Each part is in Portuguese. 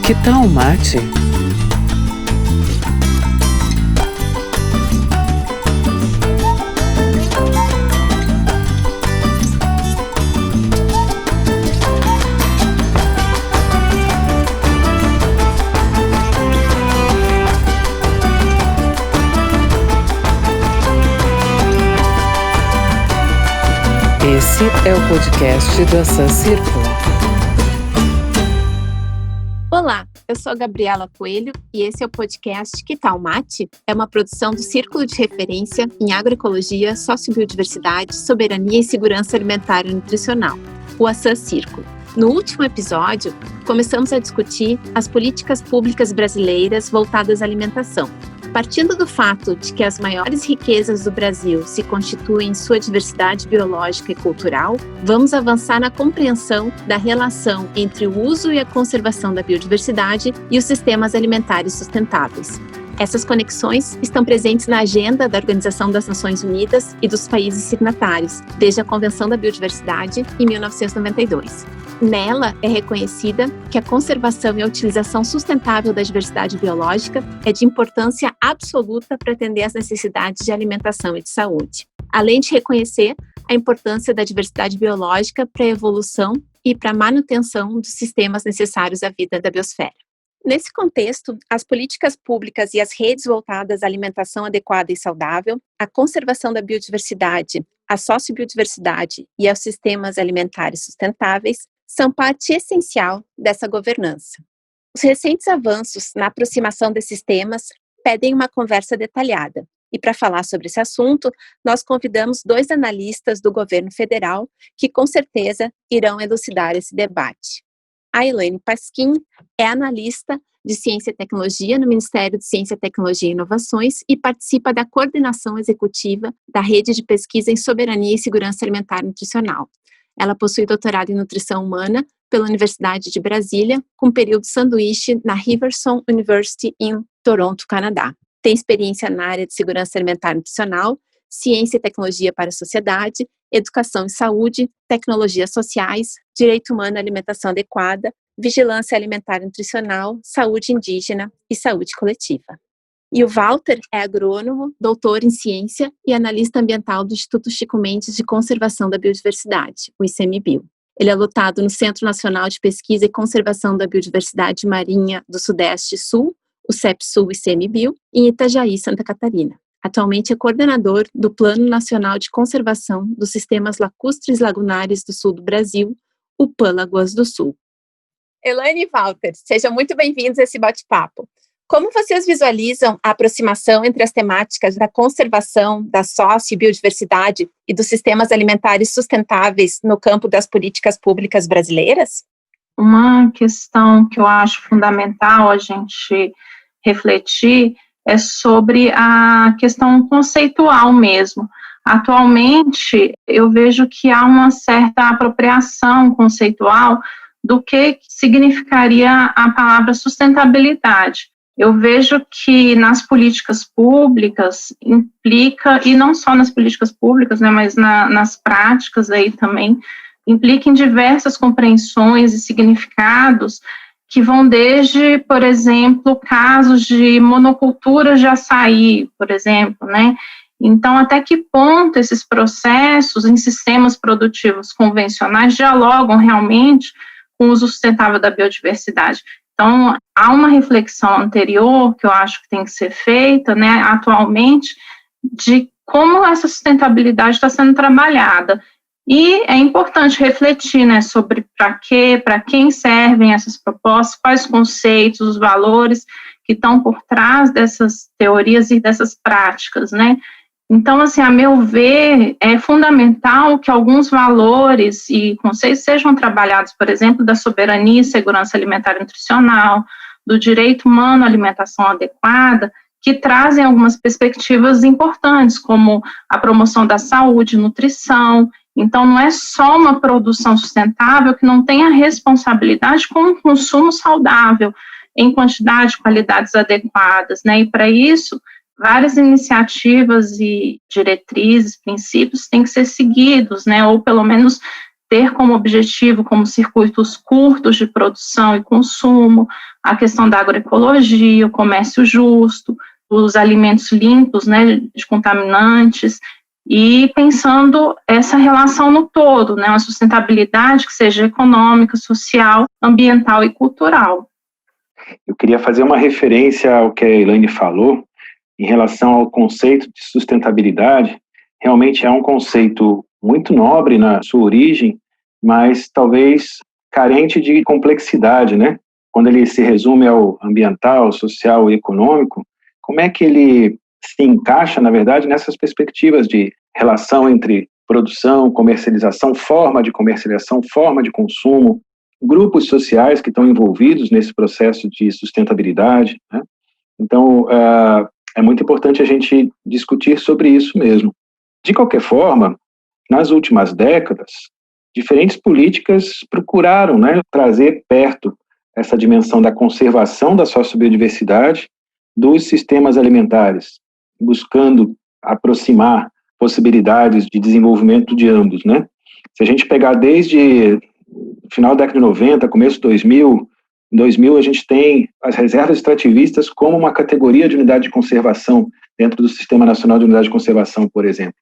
Que tal um mate? Esse é o podcast do Assan Círculo. Olá, eu sou a Gabriela Coelho e esse é o podcast Que Tal Mate? É uma produção do Círculo de Referência em Agroecologia, Sociobiodiversidade, Soberania e Segurança Alimentar e Nutricional, o Assan Círculo. No último episódio, começamos a discutir as políticas públicas brasileiras voltadas à alimentação. Partindo do fato de que as maiores riquezas do Brasil se constituem em sua diversidade biológica e cultural, vamos avançar na compreensão da relação entre o uso e a conservação da biodiversidade e os sistemas alimentares sustentáveis. Essas conexões estão presentes na agenda da Organização das Nações Unidas e dos países signatários, desde a Convenção da Biodiversidade, em 1992. Nela é reconhecida que a conservação e a utilização sustentável da diversidade biológica é de importância absoluta para atender às necessidades de alimentação e de saúde, além de reconhecer a importância da diversidade biológica para a evolução e para a manutenção dos sistemas necessários à vida da biosfera. Nesse contexto, as políticas públicas e as redes voltadas à alimentação adequada e saudável, à conservação da biodiversidade, à sociobiodiversidade e aos sistemas alimentares sustentáveis são parte essencial dessa governança. Os recentes avanços na aproximação desses temas pedem uma conversa detalhada. E para falar sobre esse assunto, nós convidamos dois analistas do governo federal que com certeza irão elucidar esse debate. A Elaine Pasquim é analista de Ciência e Tecnologia no Ministério de Ciência, Tecnologia e Inovações e participa da coordenação executiva da Rede de Pesquisa em Soberania e Segurança Alimentar e Nutricional. Ela possui doutorado em Nutrição Humana pela Universidade de Brasília, com período sanduíche na Riverson University em Toronto, Canadá. Tem experiência na área de Segurança Alimentar e Nutricional, Ciência e Tecnologia para a Sociedade, Educação e Saúde, Tecnologias Sociais, Direito Humano e Alimentação Adequada, Vigilância Alimentar e Nutricional, Saúde Indígena e Saúde Coletiva. E o Walter é agrônomo, doutor em ciência e analista ambiental do Instituto Chico Mendes de Conservação da Biodiversidade, o ICMBio. Ele é lotado no Centro Nacional de Pesquisa e Conservação da Biodiversidade Marinha do Sudeste e Sul, o CEP-Sul ICMBio, em Itajaí, Santa Catarina. Atualmente é coordenador do Plano Nacional de Conservação dos Sistemas Lacustres Lagunares do Sul do Brasil, o PAN Lagoas do Sul. Elaine e Walter, sejam muito bem-vindos a esse bate-papo. Como vocês visualizam a aproximação entre as temáticas da conservação, da biodiversidade e dos sistemas alimentares sustentáveis no campo das políticas públicas brasileiras? Uma questão que eu acho fundamental a gente refletir é sobre a questão conceitual mesmo. Atualmente, eu vejo que há uma certa apropriação conceitual do que significaria a palavra sustentabilidade. Eu vejo que nas políticas públicas implica, e não só nas políticas públicas, né, mas nas práticas aí também, implica em diversas compreensões e significados que vão desde, por exemplo, casos de monocultura de açaí, por exemplo, né? Então, até que ponto esses processos em sistemas produtivos convencionais dialogam realmente com o uso sustentável da biodiversidade? Então, há uma reflexão anterior que eu acho que tem que ser feita, né, atualmente, de como essa sustentabilidade está sendo trabalhada. E é importante refletir, né, sobre para quem servem essas propostas, quais os conceitos, os valores que estão por trás dessas teorias e dessas práticas, né. Então, assim, a meu ver, é fundamental que alguns valores e conceitos sejam trabalhados, por exemplo, da soberania e segurança alimentar e nutricional, do direito humano à alimentação adequada, que trazem algumas perspectivas importantes, como a promoção da saúde, nutrição. Então, não é só uma produção sustentável que não tem a responsabilidade com o consumo saudável, em quantidade e qualidades adequadas, né, e para isso, várias iniciativas e diretrizes, princípios têm que ser seguidos, né, ou pelo menos ter como objetivo, como circuitos curtos de produção e consumo, a questão da agroecologia, o comércio justo, os alimentos limpos, né, de contaminantes, e pensando essa relação no todo, né, uma sustentabilidade que seja econômica, social, ambiental e cultural. Eu queria fazer uma referência ao que a Elaine falou em relação ao conceito de sustentabilidade. Realmente é um conceito muito nobre na sua origem, mas talvez carente de complexidade, né? Quando ele se resume ao ambiental, social e econômico, como é que ele se encaixa, na verdade, nessas perspectivas de relação entre produção, comercialização, forma de comercialização, forma de consumo, grupos sociais que estão envolvidos nesse processo de sustentabilidade, né? Então, é muito importante a gente discutir sobre isso mesmo. De qualquer forma, nas últimas décadas, diferentes políticas procuraram, né, trazer perto essa dimensão da conservação da sociobiodiversidade dos sistemas alimentares, buscando aproximar possibilidades de desenvolvimento de ambos, né? Se a gente pegar desde final da década de 90, começo de 2000, em 2000 a gente tem as reservas extrativistas como uma categoria de unidade de conservação dentro do Sistema Nacional de Unidade de Conservação, por exemplo.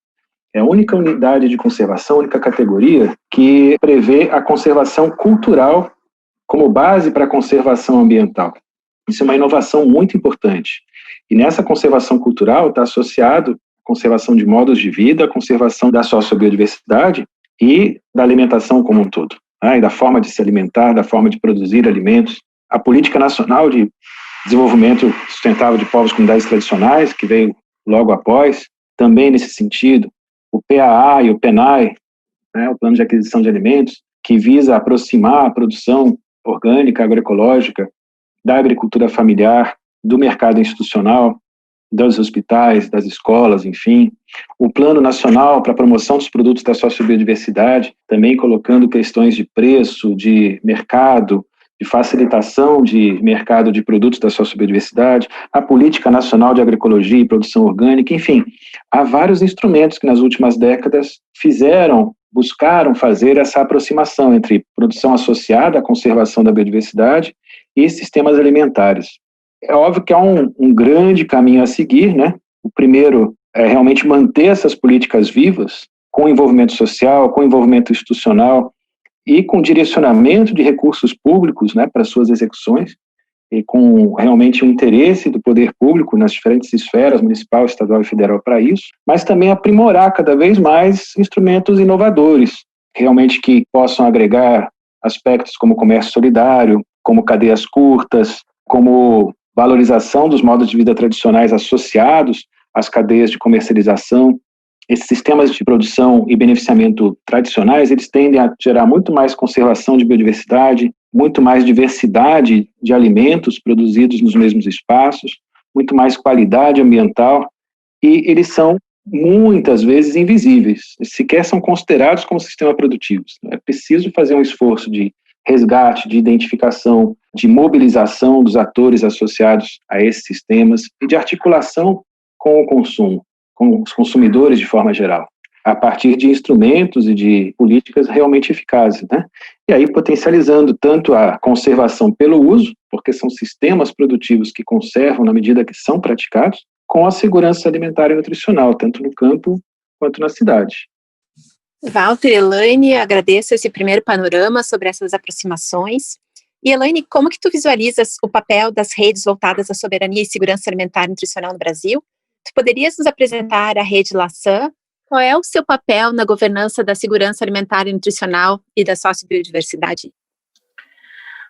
É a única unidade de conservação, a única categoria que prevê a conservação cultural como base para a conservação ambiental. Isso é uma inovação muito importante. E nessa conservação cultural está associado a conservação de modos de vida, a conservação da sociobiodiversidade e da alimentação como um todo, né? E da forma de se alimentar, da forma de produzir alimentos. A Política Nacional de Desenvolvimento Sustentável de Povos e Comunidades Tradicionais, que veio logo após, também nesse sentido. O PAA e o PNAE, né, o Plano de Aquisição de Alimentos, que visa aproximar a produção orgânica, agroecológica, da agricultura familiar, do mercado institucional, dos hospitais, das escolas, enfim. O Plano Nacional para a Promoção dos Produtos da Sociobiodiversidade, também colocando questões de preço, de mercado, de facilitação de mercado de produtos da sociobiodiversidade, a Política Nacional de Agroecologia e Produção Orgânica, enfim, há vários instrumentos que nas últimas décadas buscaram fazer essa aproximação entre produção associada à conservação da biodiversidade e sistemas alimentares. É óbvio que há um grande caminho a seguir, né? O primeiro é realmente manter essas políticas vivas, com envolvimento social, com envolvimento institucional, e com direcionamento de recursos públicos, né, para suas execuções, e com realmente o interesse do poder público nas diferentes esferas, municipal, estadual e federal para isso, mas também aprimorar cada vez mais instrumentos inovadores, realmente que possam agregar aspectos como comércio solidário, como cadeias curtas, como valorização dos modos de vida tradicionais associados às cadeias de comercialização. Esses sistemas de produção e beneficiamento tradicionais, eles tendem a gerar muito mais conservação de biodiversidade, muito mais diversidade de alimentos produzidos nos mesmos espaços, muito mais qualidade ambiental, e eles são muitas vezes invisíveis, sequer são considerados como sistemas produtivos. É preciso fazer um esforço de resgate, de identificação, de mobilização dos atores associados a esses sistemas e de articulação com o consumo, com os consumidores de forma geral, a partir de instrumentos e de políticas realmente eficazes, né? E aí potencializando tanto a conservação pelo uso, porque são sistemas produtivos que conservam na medida que são praticados, com a segurança alimentar e nutricional, tanto no campo quanto na cidade. Walter, Elaine, agradeço esse primeiro panorama sobre essas aproximações. E Elaine, como que tu visualizas o papel das redes voltadas à soberania e segurança alimentar e nutricional no Brasil? Tu poderias nos apresentar a rede LASAN? Qual é o seu papel na governança da segurança alimentar e nutricional e da sociobiodiversidade?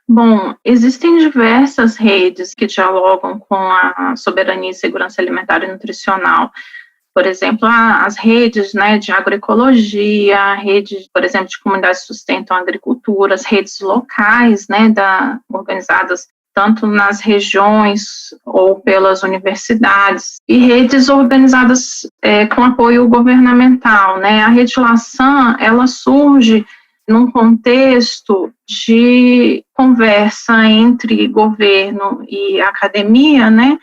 Bom, existem diversas redes que dialogam com a soberania e segurança alimentar e nutricional. Por exemplo, as redes, né, de agroecologia, a rede, por exemplo, de comunidades que sustentam a agricultura, as redes locais, né, organizadas tanto nas regiões ou pelas universidades, e redes organizadas com apoio governamental, né? A rede LASAN, ela surge num contexto de conversa entre governo e academia, né?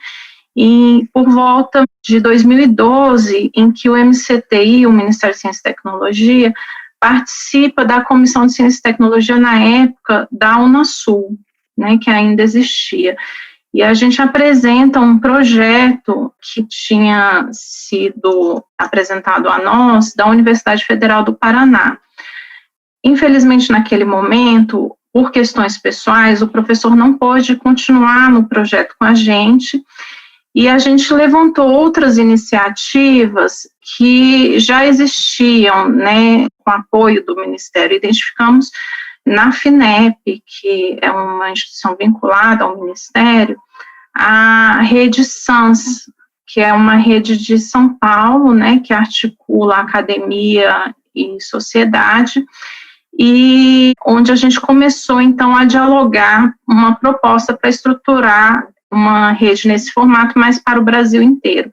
E por volta de 2012, em que o MCTI, o Ministério de Ciência e Tecnologia, participa da Comissão de Ciência e Tecnologia na época da Unasul, né, que ainda existia. E a gente apresenta um projeto que tinha sido apresentado a nós da Universidade Federal do Paraná. Infelizmente, naquele momento, por questões pessoais, o professor não pôde continuar no projeto com a gente, e a gente levantou outras iniciativas que já existiam, né, com apoio do Ministério. Identificamos na FINEP, que é uma instituição vinculada ao Ministério, a rede SANS, que é uma rede de São Paulo, né, que articula academia e sociedade, e onde a gente começou, então, a dialogar uma proposta para estruturar uma rede nesse formato, mas para o Brasil inteiro.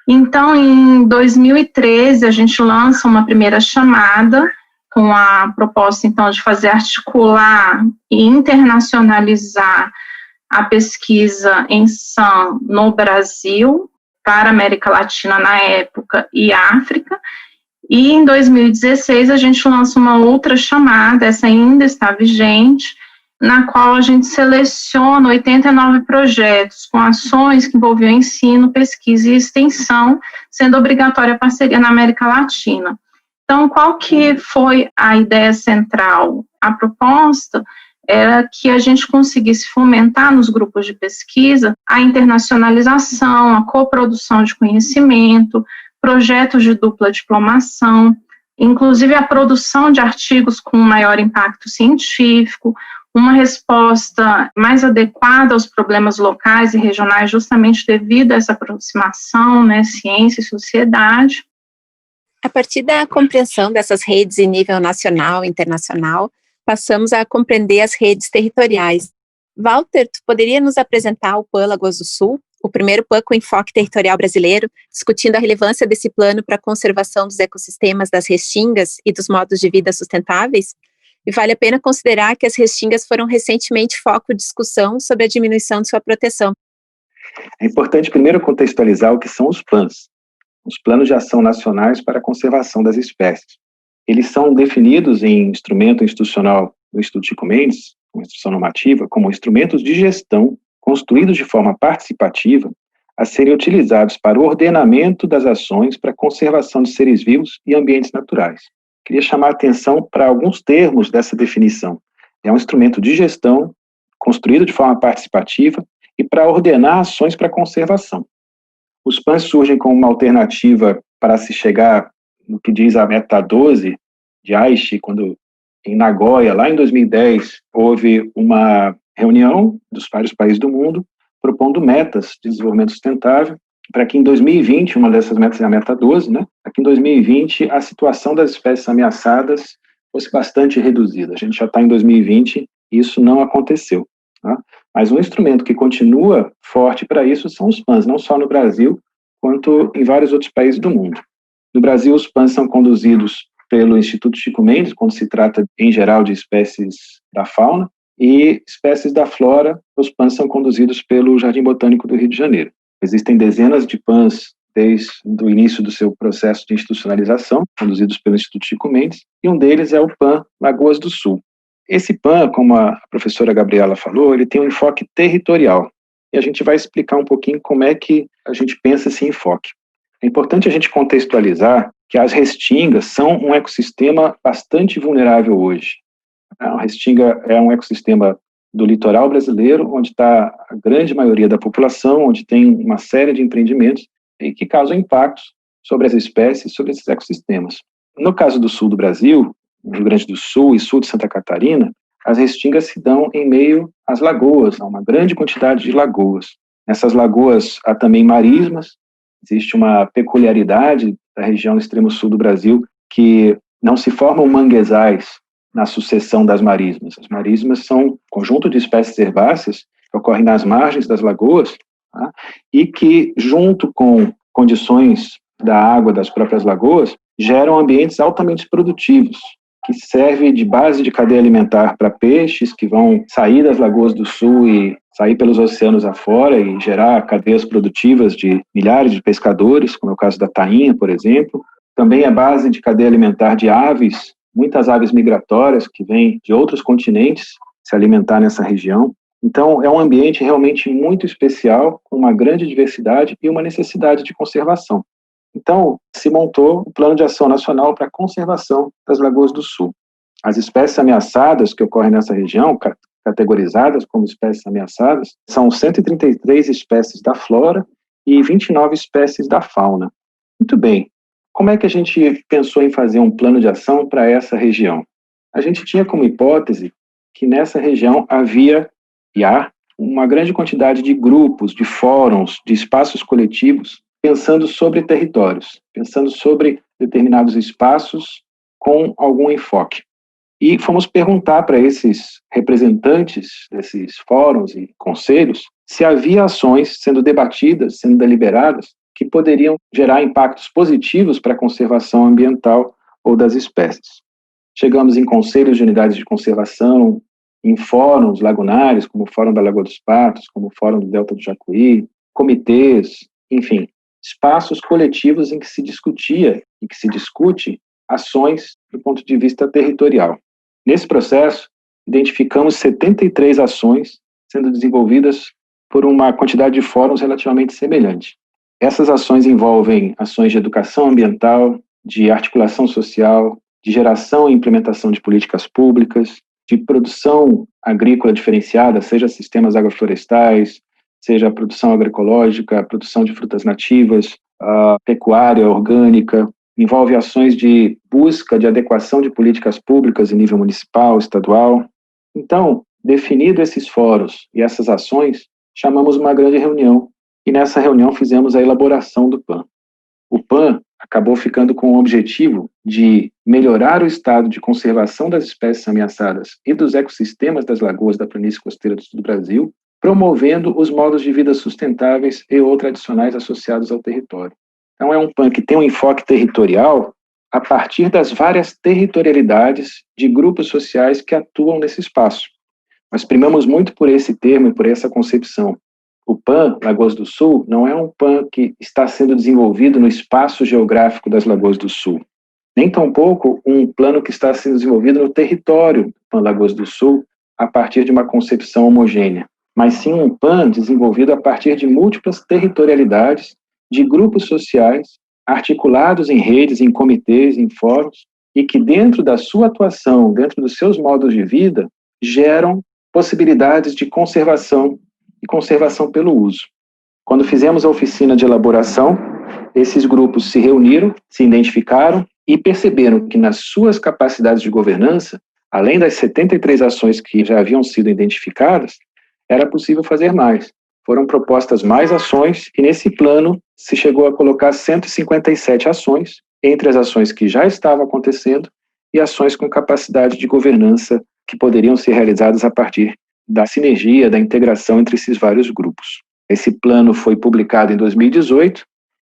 Então, em 2013, a gente lança uma primeira chamada, com a proposta, então, de fazer articular e internacionalizar a pesquisa em SAM no Brasil, para a América Latina na época e África. E em 2016 a gente lança uma outra chamada, essa ainda está vigente, na qual a gente seleciona 89 projetos com ações que envolviam ensino, pesquisa e extensão, sendo obrigatória a parceria na América Latina. Então, qual que foi a ideia central? A proposta era que a gente conseguisse fomentar nos grupos de pesquisa a internacionalização, a coprodução de conhecimento, projetos de dupla diplomação, inclusive a produção de artigos com maior impacto científico, uma resposta mais adequada aos problemas locais e regionais, justamente devido a essa aproximação, né, ciência e sociedade. A partir da compreensão dessas redes em nível nacional e internacional, passamos a compreender as redes territoriais. Walter, tu poderia nos apresentar o PAN Lagoas do Sul, o primeiro PAN com enfoque territorial brasileiro, discutindo a relevância desse plano para a conservação dos ecossistemas das restingas e dos modos de vida sustentáveis? E vale a pena considerar que as restingas foram recentemente foco de discussão sobre a diminuição de sua proteção. É importante primeiro contextualizar o que são os PANs, os Planos de Ação Nacionais para a Conservação das Espécies. Eles são definidos em instrumento institucional do Instituto Chico Mendes, uma instrução normativa, como instrumentos de gestão construídos de forma participativa a serem utilizados para o ordenamento das ações para a conservação de seres vivos e ambientes naturais. Queria chamar a atenção para alguns termos dessa definição. É um instrumento de gestão construído de forma participativa e para ordenar ações para a conservação. Os PANs surgem como uma alternativa para se chegar no que diz a meta 12 de Aichi, quando em Nagoya, lá em 2010, houve uma reunião dos vários países do mundo propondo metas de desenvolvimento sustentável para que em 2020, uma dessas metas é a meta 12, né? Para que em 2020 a situação das espécies ameaçadas fosse bastante reduzida. A gente já está em 2020 e isso não aconteceu. Tá? Mas um instrumento que continua forte para isso são os PANs, não só no Brasil, quanto em vários outros países do mundo. No Brasil, os PANs são conduzidos pelo Instituto Chico Mendes, quando se trata, em geral, de espécies da fauna, e espécies da flora, os PANs são conduzidos pelo Jardim Botânico do Rio de Janeiro. Existem dezenas de PANs desde o início do seu processo de institucionalização, conduzidos pelo Instituto Chico Mendes, e um deles é o PAN Lagoas do Sul. Esse PAN, como a professora Gabriela falou, ele tem um enfoque territorial, e a gente vai explicar um pouquinho como é que a gente pensa esse enfoque. É importante a gente contextualizar que as restingas são um ecossistema bastante vulnerável hoje. A restinga é um ecossistema do litoral brasileiro, onde está a grande maioria da população, onde tem uma série de empreendimentos e que causam impactos sobre as espécies, sobre esses ecossistemas. No caso do sul do Brasil, no Rio Grande do Sul e sul de Santa Catarina, as restingas se dão em meio às lagoas, há uma grande quantidade de lagoas. Nessas lagoas há também marismas. Existe uma peculiaridade da região extremo sul do Brasil que não se formam manguezais na sucessão das marismas. As marismas são um conjunto de espécies herbáceas que ocorrem nas margens das lagoas, tá? E que, junto com condições da água das próprias lagoas, geram ambientes altamente produtivos, que servem de base de cadeia alimentar para peixes que vão sair das lagoas do sul e sair pelos oceanos afora e gerar cadeias produtivas de milhares de pescadores, como é o caso da tainha, por exemplo, também é base de cadeia alimentar de aves, muitas aves migratórias que vêm de outros continentes se alimentar nessa região. Então, é um ambiente realmente muito especial, com uma grande diversidade e uma necessidade de conservação. Então, se montou o Plano de Ação Nacional para a Conservação das Lagoas do Sul. As espécies ameaçadas que ocorrem nessa região, categorizadas como espécies ameaçadas, são 133 espécies da flora e 29 espécies da fauna. Muito bem, como é que a gente pensou em fazer um plano de ação para essa região? A gente tinha como hipótese que nessa região havia e há uma grande quantidade de grupos, de fóruns, de espaços coletivos, pensando sobre territórios, pensando sobre determinados espaços com algum enfoque. E fomos perguntar para esses representantes desses fóruns e conselhos se havia ações sendo debatidas, sendo deliberadas, que poderiam gerar impactos positivos para a conservação ambiental ou das espécies. Chegamos em conselhos de unidades de conservação, em fóruns lagunares, como o Fórum da Lagoa dos Patos, como o Fórum do Delta do Jacuí, comitês, enfim, espaços coletivos em que se discutia e que se discute ações do ponto de vista territorial. Nesse processo, identificamos 73 ações sendo desenvolvidas por uma quantidade de fóruns relativamente semelhante. Essas ações envolvem ações de educação ambiental, de articulação social, de geração e implementação de políticas públicas, de produção agrícola diferenciada, seja sistemas agroflorestais, seja a produção agroecológica, a produção de frutas nativas, a pecuária orgânica, envolve ações de busca de adequação de políticas públicas em nível municipal, estadual. Então, definido esses fóruns e essas ações, chamamos uma grande reunião e nessa reunião fizemos a elaboração do PAN. O PAN acabou ficando com o objetivo de melhorar o estado de conservação das espécies ameaçadas e dos ecossistemas das lagoas da planície costeira do sul do Brasil, promovendo os modos de vida sustentáveis e ou tradicionais associados ao território. Então, é um PAN que tem um enfoque territorial a partir das várias territorialidades de grupos sociais que atuam nesse espaço. Nós primamos muito por esse termo e por essa concepção. O PAN Lagoas do Sul não é um PAN que está sendo desenvolvido no espaço geográfico das Lagoas do Sul, nem tampouco um plano que está sendo desenvolvido no território do PAN Lagoas do Sul a partir de uma concepção homogênea, mas sim um PAN desenvolvido a partir de múltiplas territorialidades de grupos sociais articulados em redes, em comitês, em fóruns, e que dentro da sua atuação, dentro dos seus modos de vida, geram possibilidades de conservação e conservação pelo uso. Quando fizemos a oficina de elaboração, esses grupos se reuniram, se identificaram e perceberam que nas suas capacidades de governança, além das 73 ações que já haviam sido identificadas, era possível fazer mais. Foram propostas mais ações e nesse plano se chegou a colocar 157 ações, entre as ações que já estavam acontecendo e ações com capacidade de governança que poderiam ser realizadas a partir da sinergia, da integração entre esses vários grupos. Esse plano foi publicado em 2018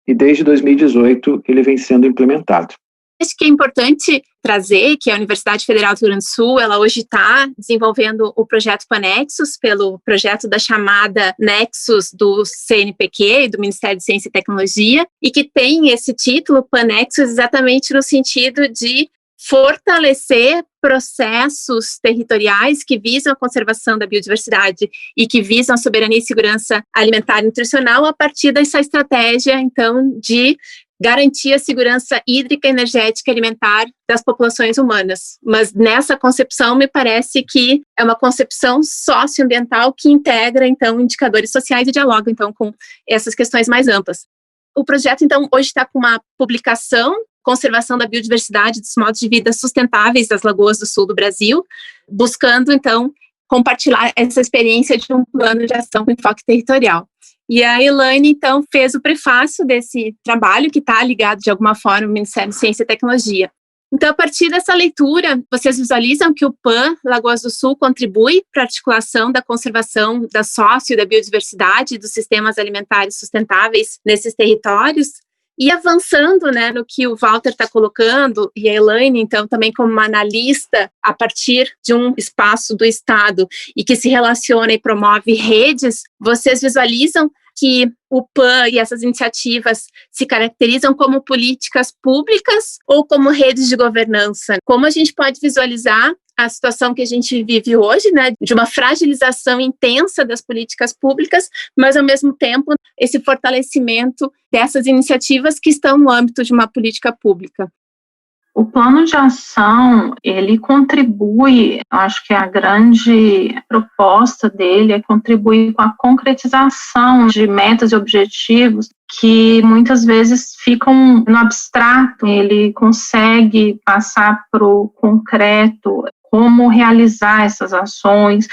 e desde 2018 ele vem sendo implementado. Acho que é importante trazer que a Universidade Federal do Rio Grande do Sul, ela hoje está desenvolvendo o projeto Panexus, pelo projeto da chamada Nexus do CNPq e do Ministério de Ciência e Tecnologia, e que tem esse título Panexus exatamente no sentido de fortalecer processos territoriais que visam a conservação da biodiversidade e que visam a soberania e segurança alimentar e nutricional a partir dessa estratégia, então, de garantir a segurança hídrica, energética e alimentar das populações humanas. Mas nessa concepção, me parece que é uma concepção socioambiental que integra, então, indicadores sociais e dialoga, então, com essas questões mais amplas. O projeto, então, hoje está com uma publicação, Conservação da Biodiversidade dos Modos de Vida Sustentáveis das Lagoas do Sul do Brasil, buscando, então, compartilhar essa experiência de um plano de ação com enfoque territorial. E a Elaine, então, fez o prefácio desse trabalho, que está ligado, de alguma forma, ao Ministério de Ciência e Tecnologia. Então, a partir dessa leitura, vocês visualizam que o PAN Lagoas do Sul contribui para a articulação da conservação da sócio e da biodiversidade e dos sistemas alimentares sustentáveis nesses territórios. E avançando, né, no que o Walter está colocando, e a Elaine, então, também como uma analista a partir de um espaço do Estado e que se relaciona e promove redes, vocês visualizam que o PAN e essas iniciativas se caracterizam como políticas públicas ou como redes de governança? Como a gente pode visualizar a situação que a gente vive hoje, né, de uma fragilização intensa das políticas públicas, mas, ao mesmo tempo, esse fortalecimento dessas iniciativas que estão no âmbito de uma política pública? O plano de ação, ele contribui, acho que a grande proposta dele é contribuir com a concretização de metas e objetivos que muitas vezes ficam no abstrato. Ele consegue passar para o concreto, como realizar essas ações,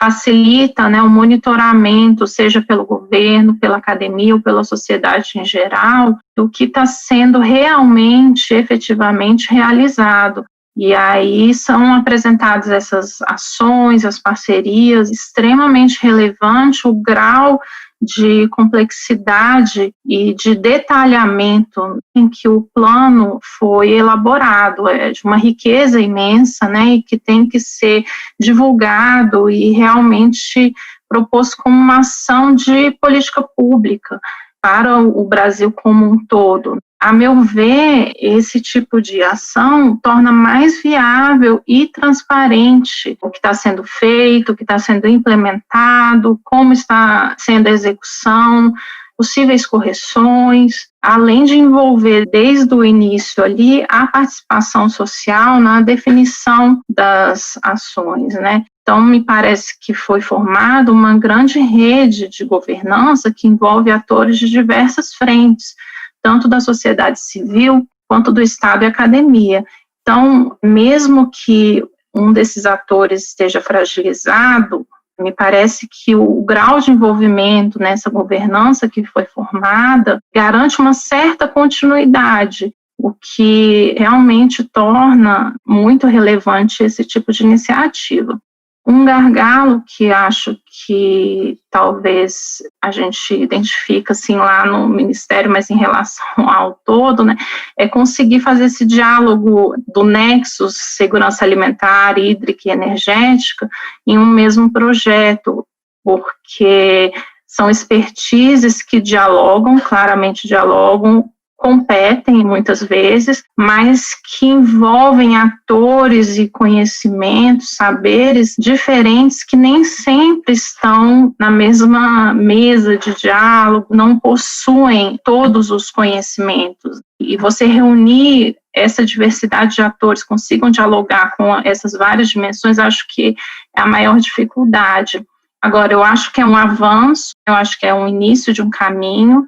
facilita, né, o monitoramento, seja pelo governo, pela academia ou pela sociedade em geral, do que está sendo realmente, efetivamente realizado. E aí são apresentadas essas ações, as parcerias, extremamente relevante o grau de complexidade e de detalhamento em que o plano foi elaborado, é de uma riqueza imensa, né, e que tem que ser divulgado e realmente proposto como uma ação de política pública para o Brasil como um todo. A meu ver, esse tipo de ação torna mais viável e transparente o que está sendo feito, o que está sendo implementado, como está sendo a execução, possíveis correções, além de envolver desde o início ali a participação social na definição das ações, né? Então, me parece que foi formada uma grande rede de governança que envolve atores de diversas frentes, tanto da sociedade civil quanto do Estado e academia. Então, mesmo que um desses atores esteja fragilizado, me parece que o grau de envolvimento nessa governança que foi formada garante uma certa continuidade, o que realmente torna muito relevante esse tipo de iniciativa. Um gargalo que acho que talvez a gente identifica assim lá no Ministério, mas em relação ao todo, né, é conseguir fazer esse diálogo do nexo segurança alimentar, hídrica e energética em um mesmo projeto, porque são expertises que dialogam, claramente dialogam, competem muitas vezes, mas que envolvem atores e conhecimentos, saberes diferentes que nem sempre estão na mesma mesa de diálogo, não possuem todos os conhecimentos. E você reunir essa diversidade de atores, consigam dialogar com essas várias dimensões, acho que é a maior dificuldade. Agora, eu acho que é um avanço, eu acho que é um início de um caminho,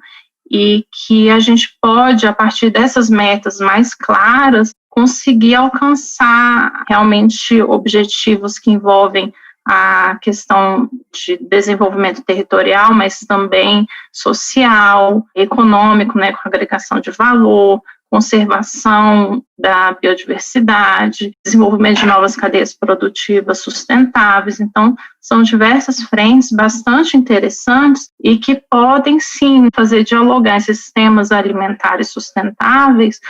e que a gente pode, a partir dessas metas mais claras, conseguir alcançar realmente objetivos que envolvem a questão de desenvolvimento territorial, mas também social, econômico, né, com agregação de valor, conservação da biodiversidade, desenvolvimento de novas cadeias produtivas sustentáveis. Então, são diversas frentes bastante interessantes e que podem, sim, fazer dialogar esses sistemas alimentares sustentáveis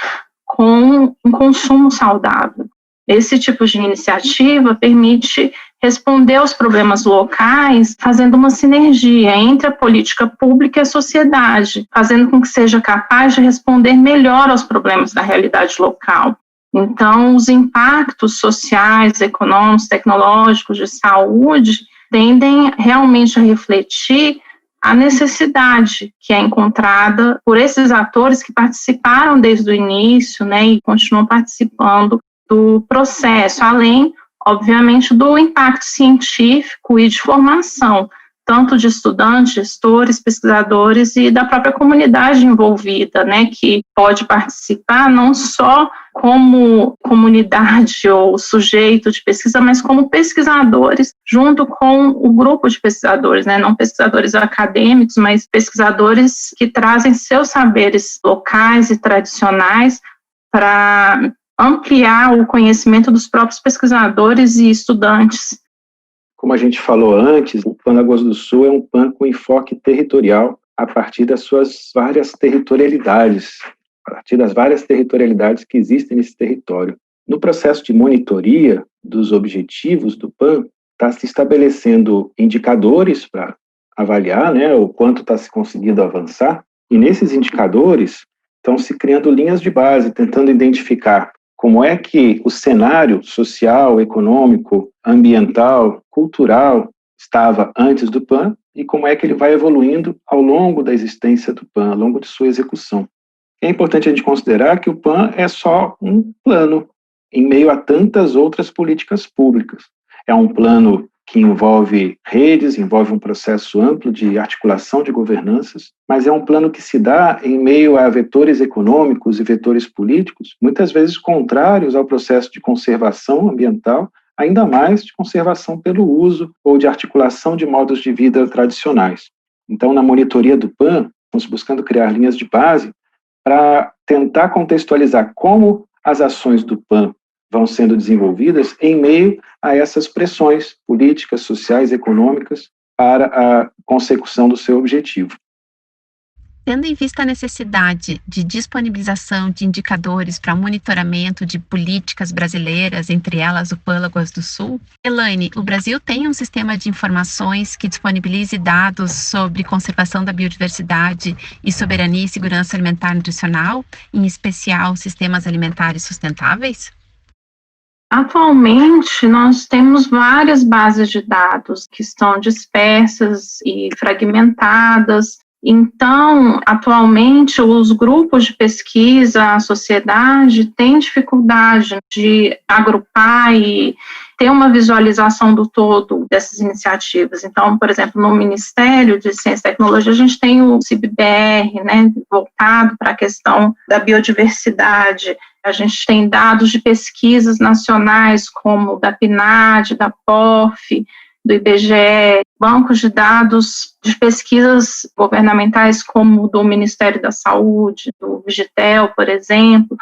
com um consumo saudável. Esse tipo de iniciativa permite responder aos problemas locais, fazendo uma sinergia entre a política pública e a sociedade, fazendo com que seja capaz de responder melhor aos problemas da realidade local. Então, os impactos sociais, econômicos, tecnológicos, de saúde, tendem realmente a refletir a necessidade que é encontrada por esses atores que participaram desde o início, né, e continuam participando do processo, além, obviamente, do impacto científico e de formação, tanto de estudantes, gestores, pesquisadores e da própria comunidade envolvida, né, que pode participar não só como comunidade ou sujeito de pesquisa, mas como pesquisadores, junto com o grupo de pesquisadores, né, não pesquisadores acadêmicos, mas pesquisadores que trazem seus saberes locais e tradicionais para ampliar o conhecimento dos próprios pesquisadores e estudantes. Como a gente falou antes, o PAN Lagoas do Sul é um PAN com enfoque territorial a partir das suas várias territorialidades, que existem nesse território. No processo de monitoria dos objetivos do PAN, está se estabelecendo indicadores para avaliar, né, o quanto está se conseguindo avançar, e nesses indicadores estão se criando linhas de base, tentando identificar como é que o cenário social, econômico, ambiental, cultural estava antes do PAN e como é que ele vai evoluindo ao longo da existência do PAN, ao longo de sua execução. É importante a gente considerar que o PAN é só um plano em meio a tantas outras políticas públicas. É um plano que envolve redes, envolve um processo amplo de articulação de governanças, mas é um plano que se dá em meio a vetores econômicos e vetores políticos, muitas vezes contrários ao processo de conservação ambiental, ainda mais de conservação pelo uso ou de articulação de modos de vida tradicionais. Então, na monitoria do PAN, estamos buscando criar linhas de base para tentar contextualizar como as ações do PAN vão sendo desenvolvidas em meio a essas pressões políticas, sociais, econômicas para a consecução do seu objetivo. Tendo em vista a necessidade de disponibilização de indicadores para monitoramento de políticas brasileiras, entre elas o PAN Lagoas do Sul, Elaine, o Brasil tem um sistema de informações que disponibilize dados sobre conservação da biodiversidade e soberania e segurança alimentar e nutricional, em especial sistemas alimentares sustentáveis? Atualmente, nós temos várias bases de dados que estão dispersas e fragmentadas. Então, atualmente, os grupos de pesquisa, a sociedade, têm dificuldade de agrupar e ter uma visualização do todo dessas iniciativas. Então, por exemplo, no Ministério de Ciência e Tecnologia, a gente tem o CIB-BR, né, voltado para a questão da biodiversidade. A gente tem dados de pesquisas nacionais, como da PNAD, da POF, do IBGE, bancos de dados de pesquisas governamentais, como do Ministério da Saúde, do Vigitel, por exemplo.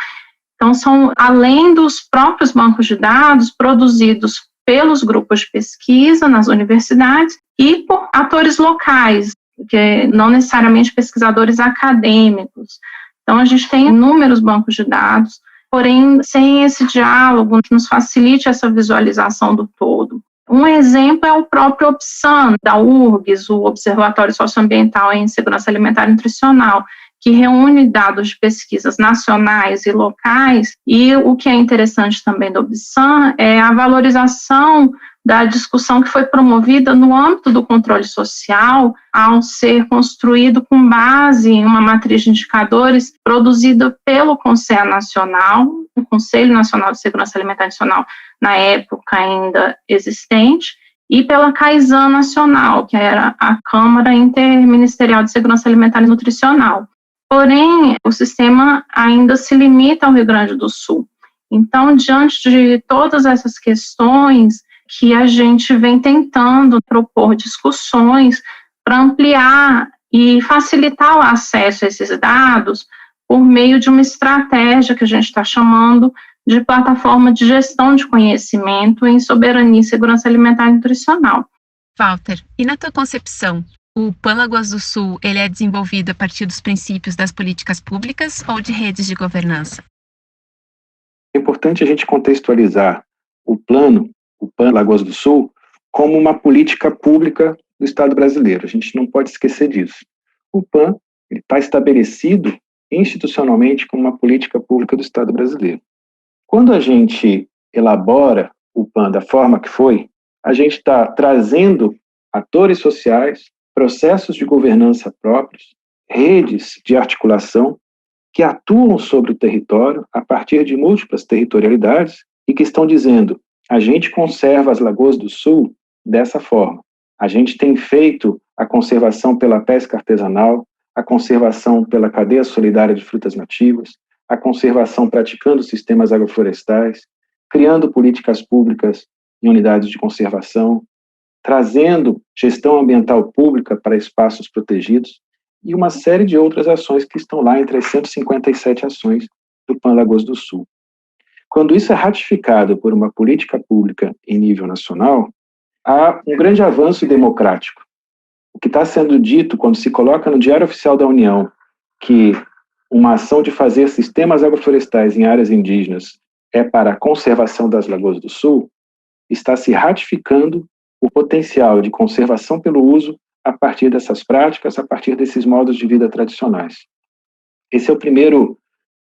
Então, são, além dos próprios bancos de dados produzidos pelos grupos de pesquisa nas universidades e por atores locais, que não necessariamente pesquisadores acadêmicos. Então, a gente tem inúmeros bancos de dados, porém, sem esse diálogo que nos facilite essa visualização do todo. Um exemplo é o próprio OBSAN, da URGS, o Observatório Socioambiental em Segurança Alimentar e Nutricional, que reúne dados de pesquisas nacionais e locais, e o que é interessante também do OBSAN é a valorização da discussão que foi promovida no âmbito do controle social, ao ser construído com base em uma matriz de indicadores produzida pelo Conselho Nacional, o Conselho Nacional de Segurança Alimentar e Nutricional, na época ainda existente, e pela CAISAN Nacional, que era a Câmara Interministerial de Segurança Alimentar e Nutricional. Porém, o sistema ainda se limita ao Rio Grande do Sul. Então, diante de todas essas questões, que a gente vem tentando propor discussões para ampliar e facilitar o acesso a esses dados por meio de uma estratégia que a gente está chamando de plataforma de gestão de conhecimento em soberania e segurança alimentar e nutricional. Walter, e na tua concepção, o PAN Lagoas do Sul ele é desenvolvido a partir dos princípios das políticas públicas ou de redes de governança? É importante a gente contextualizar o plano, o PAN Lagoas do Sul, como uma política pública do Estado brasileiro. A gente não pode esquecer disso. O PAN está estabelecido institucionalmente como uma política pública do Estado brasileiro. Quando a gente elabora o PAN da forma que foi, a gente está trazendo atores sociais, processos de governança próprios, redes de articulação que atuam sobre o território a partir de múltiplas territorialidades e que estão dizendo: a gente conserva as Lagoas do Sul dessa forma. A gente tem feito a conservação pela pesca artesanal, a conservação pela cadeia solidária de frutas nativas, a conservação praticando sistemas agroflorestais, criando políticas públicas em unidades de conservação, trazendo gestão ambiental pública para espaços protegidos e uma série de outras ações que estão lá entre as 157 ações do PAN Lagoas do Sul. Quando isso é ratificado por uma política pública em nível nacional, há um grande avanço democrático. O que está sendo dito quando se coloca no Diário Oficial da União que uma ação de fazer sistemas agroflorestais em áreas indígenas é para a conservação das Lagoas do Sul, está se ratificando o potencial de conservação pelo uso a partir dessas práticas, a partir desses modos de vida tradicionais. Esse é o primeiro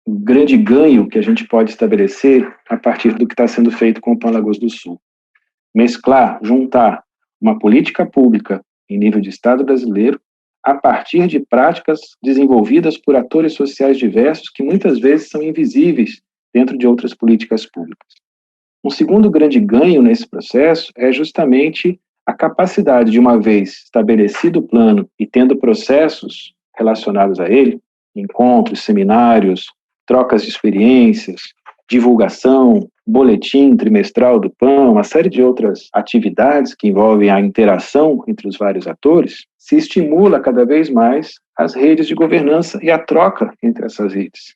grande ganho que a gente pode estabelecer a partir do que está sendo feito com o PAN Lagoas do Sul. Mesclar, juntar uma política pública em nível de Estado brasileiro a partir de práticas desenvolvidas por atores sociais diversos que muitas vezes são invisíveis dentro de outras políticas públicas. Um segundo grande ganho nesse processo é justamente a capacidade de, uma vez estabelecido o plano e tendo processos relacionados a ele, encontros, seminários, trocas de experiências, divulgação, boletim trimestral do PAN, uma série de outras atividades que envolvem a interação entre os vários atores, se estimula cada vez mais as redes de governança e a troca entre essas redes.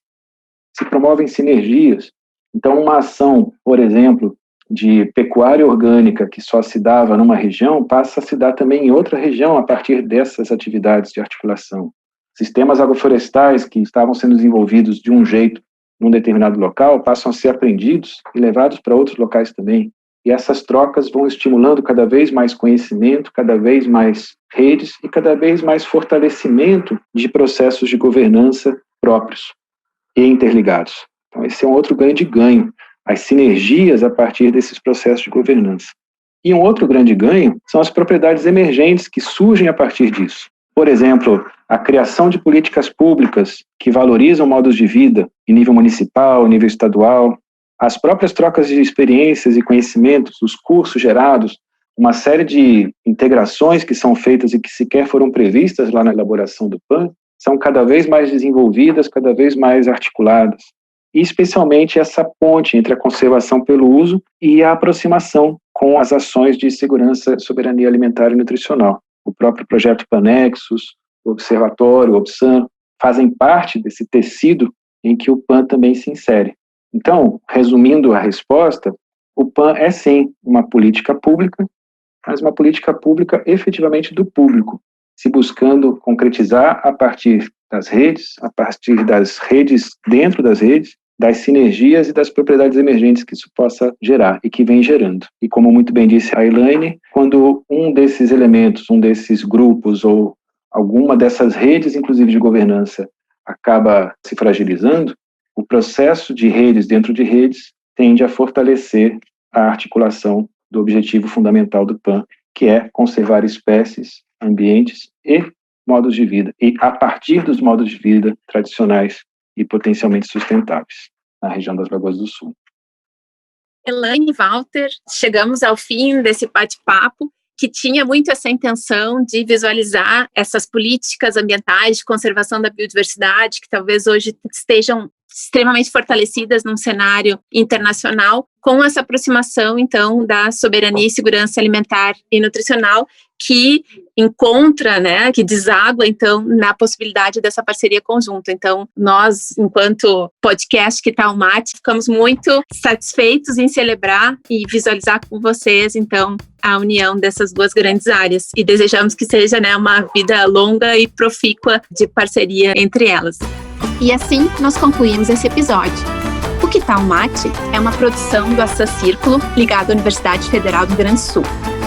Se promovem sinergias. Então, uma ação, por exemplo, de pecuária orgânica que só se dava numa região, passa a se dar também em outra região a partir dessas atividades de articulação. Sistemas agroflorestais que estavam sendo desenvolvidos de um jeito num determinado local passam a ser aprendidos e levados para outros locais também. E essas trocas vão estimulando cada vez mais conhecimento, cada vez mais redes e cada vez mais fortalecimento de processos de governança próprios e interligados. Então, esse é um outro grande ganho, as sinergias a partir desses processos de governança. E um outro grande ganho são as propriedades emergentes que surgem a partir disso. Por exemplo, a criação de políticas públicas que valorizam modos de vida em nível municipal, nível estadual, as próprias trocas de experiências e conhecimentos, os cursos gerados, uma série de integrações que são feitas e que sequer foram previstas lá na elaboração do PAN, são cada vez mais desenvolvidas, cada vez mais articuladas. E especialmente essa ponte entre a conservação pelo uso e a aproximação com as ações de segurança, soberania alimentar e nutricional. O próprio projeto PANexus, o Observatório, o OBSAN, fazem parte desse tecido em que o PAN também se insere. Então, resumindo a resposta, o PAN é sim uma política pública, mas uma política pública efetivamente do público, se buscando concretizar a partir das redes, a partir das redes dentro das redes, das sinergias e das propriedades emergentes que isso possa gerar e que vem gerando. E como muito bem disse a Elaine, quando um desses elementos, um desses grupos ou alguma dessas redes, inclusive de governança, acaba se fragilizando, o processo de redes dentro de redes tende a fortalecer a articulação do objetivo fundamental do PAN, que é conservar espécies, ambientes e modos de vida, e a partir dos modos de vida tradicionais e potencialmente sustentáveis na região das Lagoas do Sul. Elaine e Walter, chegamos ao fim desse bate-papo que tinha muito essa intenção de visualizar essas políticas ambientais de conservação da biodiversidade que talvez hoje estejam extremamente fortalecidas num cenário internacional, com essa aproximação, então, da soberania e segurança alimentar e nutricional, que encontra, né, que deságua, então, na possibilidade dessa parceria conjunta. Então, nós, enquanto podcast Que Tal Mate, ficamos muito satisfeitos em celebrar e visualizar com vocês, então, a união dessas duas grandes áreas. E desejamos que seja, né, uma vida longa e profícua de parceria entre elas. E assim, nós concluímos esse episódio. O Que Tal Mate é uma produção do Assam Círculo, ligado à Universidade Federal do Rio Grande do Sul.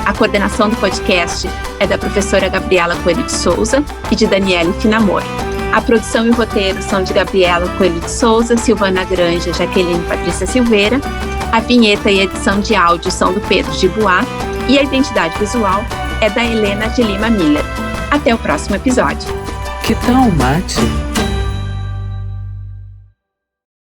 A coordenação do podcast é da professora Gabriela Coelho de Souza e de Daniele Finamor. A produção e o roteiro são de Gabriela Coelho de Souza, Silvana Granja, Jaqueline Patrícia Silveira. A vinheta e edição de áudio são do Pedro Gibuá e a identidade visual é da Helena de Lima Miller. Até o próximo episódio. Que tal mate?